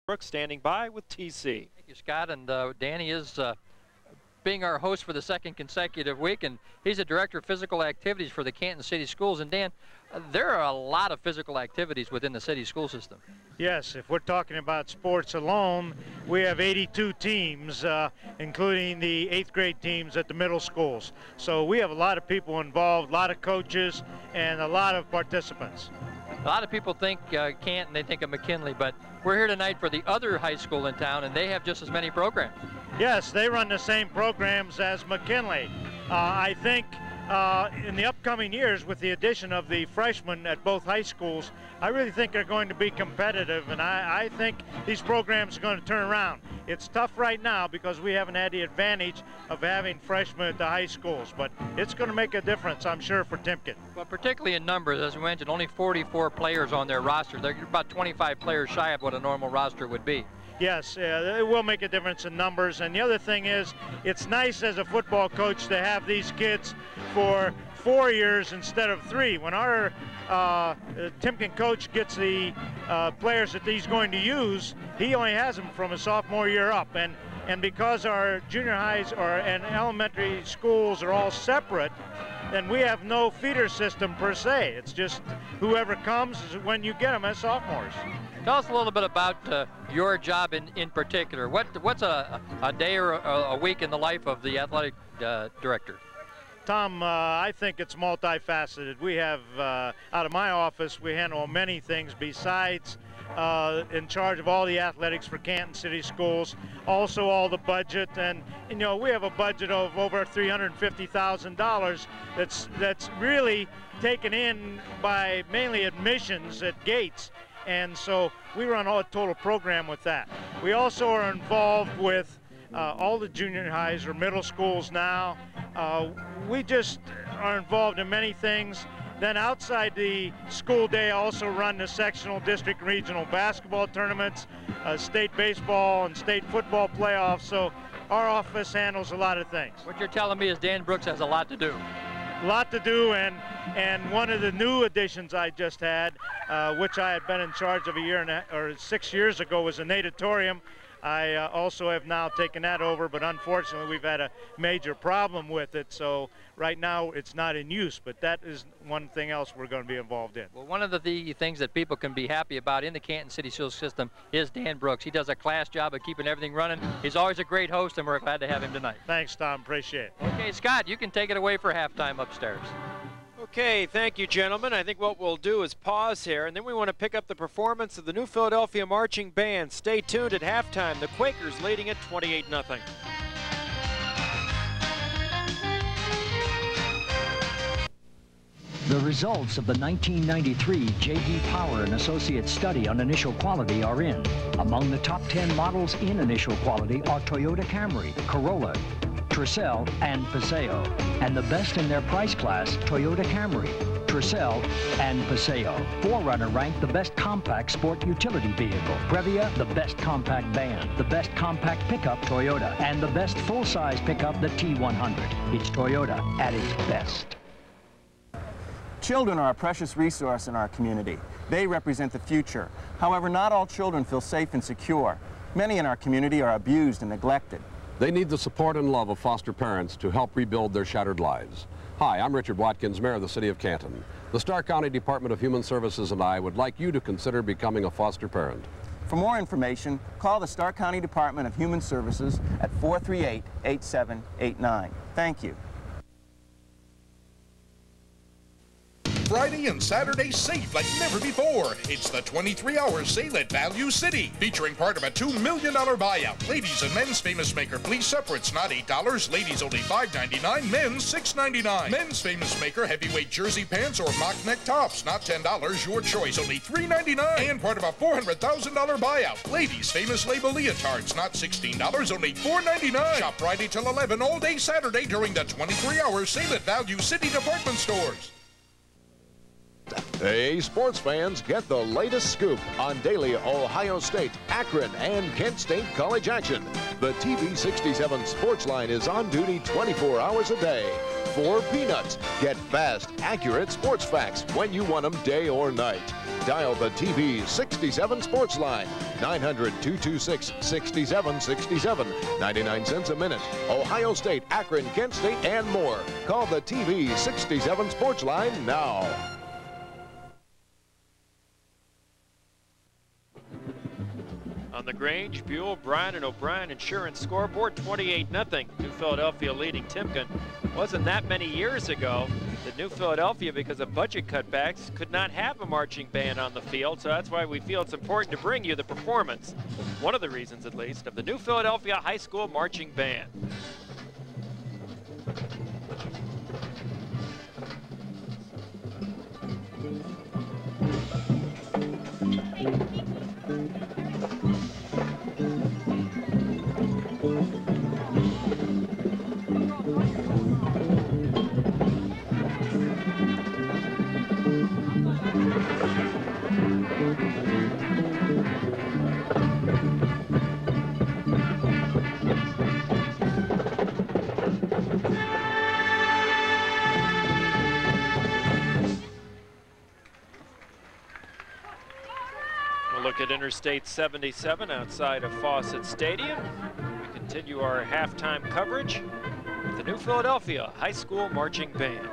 Brooks standing by with TC. Thank you, Scott. And Danny is being our host for the second consecutive week, and he's the director of physical activities for the Canton City Schools. And Dan, there are a lot of physical activities within the city school system. Yes, if we're talking about sports alone, we have 82 teams, including the 8th grade teams at the middle schools. So we have a lot of people involved, a lot of coaches, and a lot of participants. A lot of people think Canton, they think of McKinley, but we're here tonight for the other high school in town, and they have just as many programs. Yes, they run the same programs as McKinley. I think in the upcoming years, with the addition of the freshmen at both high schools, I really think they're going to be competitive, and I think these programs are going to turn around. It's tough right now because we haven't had the advantage of having freshmen at the high schools, but it's going to make a difference, I'm sure, for Timken. Well, particularly in numbers, as we mentioned, only 44 players on their roster. They're about 25 players shy of what a normal roster would be. Yes, it will make a difference in numbers. And the other thing is, it's nice as a football coach to have these kids for 4 years instead of 3. When our Timken coach gets the players that he's going to use, he only has them from a sophomore year up. And because our junior highs and elementary schools are all separate, then we have no feeder system per se. It's just whoever comes is when you get them as sophomores. Tell us a little bit about your job in particular. What's a day or a week in the life of the athletic director? Tom, I think it's multifaceted. We have, out of my office, we handle many things besides in charge of all the athletics for Canton City Schools, also all the budget, and you know, we have a budget of over $350,000 that's really taken in by mainly admissions at gates. And so we run a total program with that. We also are involved with all the junior highs or middle schools now. We just are involved in many things. Then outside the school day, I also run the sectional, district, and regional basketball tournaments, state baseball and state football playoffs. So our office handles a lot of things. What you're telling me is Dan Brooks has a lot to do. A lot to do, and one of the new additions I just had, which I had been in charge of 6 years ago, was a natatorium. I also have now taken that over, but unfortunately we've had a major problem with it, so right now it's not in use, but that is one thing else we're going to be involved in. Well, one of the things that people can be happy about in the Canton City School system is Dan Brooks. He does a class job of keeping everything running. He's always a great host, and we're glad to have him tonight. Thanks, Tom. Appreciate it. Okay, Scott, you can take it away for halftime upstairs. Okay, thank you, gentlemen. I think what we'll do is pause here, and then we want to pick up the performance of the New Philadelphia Marching Band. Stay tuned at halftime. The Quakers leading at 28-0. The results of the 1993 J.D. Power and Associates study on initial quality are in. Among the top 10 models in initial quality are Toyota Camry, Corolla, Tercel, and Paseo. And the best in their price class, Toyota Camry, Tercel, and Paseo. 4Runner ranked the best compact sport utility vehicle. Previa, the best compact van, the best compact pickup, Toyota, and the best full-size pickup, the T100. It's Toyota at its best. Children are a precious resource in our community. They represent the future. However, not all children feel safe and secure. Many in our community are abused and neglected. They need the support and love of foster parents to help rebuild their shattered lives. Hi, I'm Richard Watkins, Mayor of the City of Canton. The Starr County Department of Human Services and I would like you to consider becoming a foster parent. For more information, call the Starr County Department of Human Services at 438-8789. Thank you. Friday and Saturday save like never before. It's the 23-hour sale at Value City, featuring part of a $2 million buyout. Ladies and men's Famous Maker Fleece separates, not $8. Ladies only $5.99. Men's $6.99. Men's Famous Maker heavyweight jersey pants or mock neck tops, not $10. Your choice, only $3.99. And part of a $400,000 buyout. Ladies Famous Label leotards, not $16. Only $4.99. Shop Friday till 11 all day Saturday during the 23-hour sale at Value City department stores. Hey, sports fans, get the latest scoop on daily Ohio State, Akron, and Kent State college action. The TV67 Sports Line is on duty 24 hours a day. For peanuts, get fast, accurate sports facts when you want them day or night. Dial the TV 67 Sports Line, 900-226-6767, 99 cents a minute. Ohio State, Akron, Kent State, and more. Call the TV 67 Sports Line now. On the Grange, Buell, Bryan, and O'Brien Insurance scoreboard, 28-0. New Philadelphia leading Timken. Wasn't that many years ago that New Philadelphia, because of budget cutbacks, could not have a marching band on the field. So that's why we feel it's important to bring you the performance, one of the reasons at least, of the New Philadelphia High School Marching Band. Look at Interstate 77 outside of Fawcett Stadium. We continue our halftime coverage with the New Philadelphia High School Marching Band.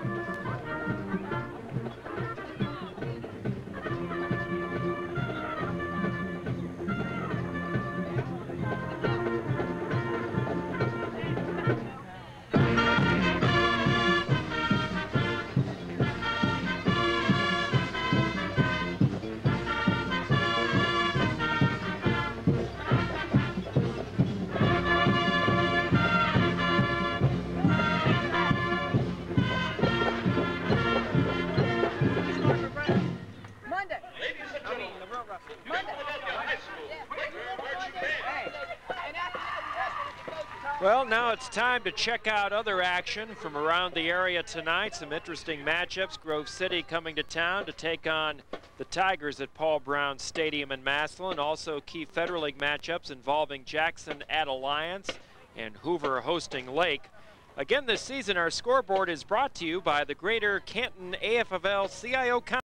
Well, now it's time to check out other action from around the area tonight. Some interesting matchups. Grove City coming to town to take on the Tigers at Paul Brown Stadium in Massillon. Also key Federal League matchups involving Jackson at Alliance and Hoover hosting Lake. Again this season, our scoreboard is brought to you by the Greater Canton AFL CIO Council.